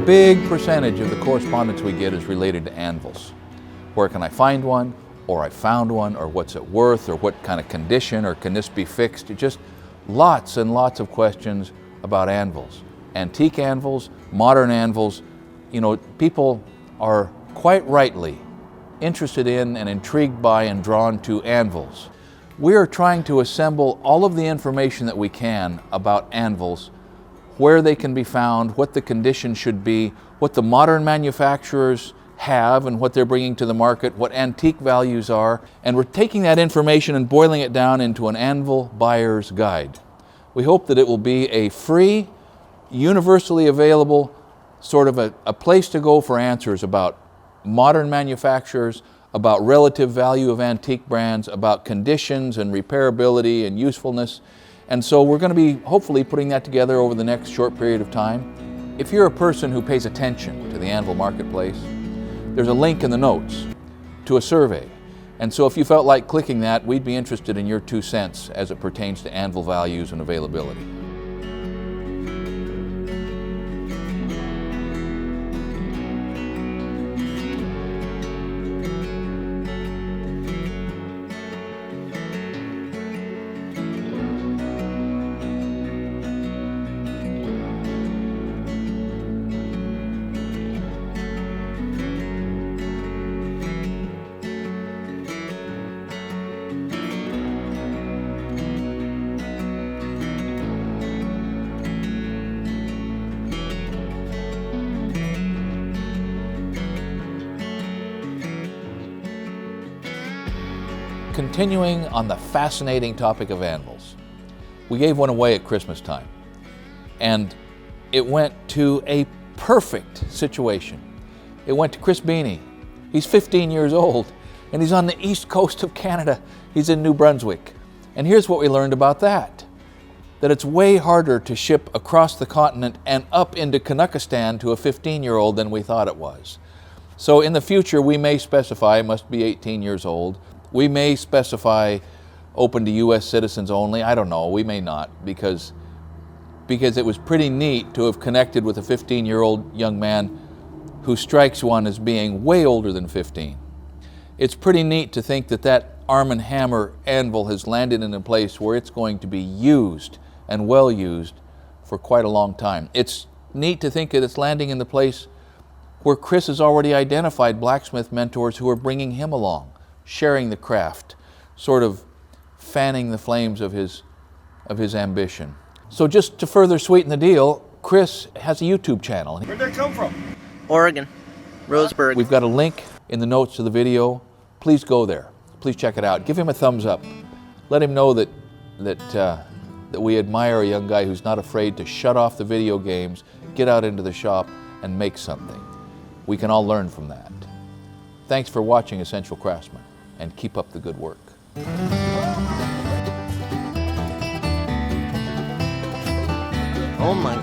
big percentage of the correspondence we get is related to anvils. Where can I find one? Or I found one, or what's it worth, or what kind of condition, or can this be fixed? Just lots and lots of questions about anvils. Antique anvils, modern anvils. You know, people are quite rightly interested in and intrigued by and drawn to anvils. We are trying to assemble all of the information that we can about anvils, where they can be found, what the condition should be, what the modern manufacturers have and what they're bringing to the market, what antique values are, and we're taking that information and boiling it down into an anvil buyer's guide. We hope that it will be a free, universally available, sort of a place to go for answers about modern manufacturers, about relative value of antique brands, about conditions and repairability and usefulness. And so we're going to be hopefully putting that together over the next short period of time. If you're a person who pays attention to the anvil marketplace, there's a link in the notes to a survey. And so if you felt like clicking that, we'd be interested in your 2 cents as it pertains to anvil values and availability. Continuing on the fascinating topic of anvils, we gave one away at Christmas time, and it went to a perfect situation. It went to Chris Beanie. He's 15 years old, and he's on the east coast of Canada. He's in New Brunswick. And here's what we learned about that it's way harder to ship across the continent and up into Canuckistan to a 15-year-old than we thought it was. So in the future, we may specify it must be 18 years old. We may specify open to U.S. citizens only. I don't know, we may not, because it was pretty neat to have connected with a 15-year-old young man who strikes one as being way older than 15. It's pretty neat to think that that Arm & Hammer anvil has landed in a place where it's going to be used and well used for quite a long time. It's neat to think that it's landing in the place where Chris has already identified blacksmith mentors who are bringing him along, sharing the craft, sort of fanning the flames of his ambition. So just to further sweeten the deal, Chris has a YouTube channel. Where'd that come from? Oregon, Roseburg. We've got a link in the notes to the video. Please go there. Please check it out. Give him a thumbs up. Let him know that we admire a young guy who's not afraid to shut off the video games, get out into the shop, and make something. We can all learn from that. Thanks for watching Essential Craftsman, and keep up the good work. Oh my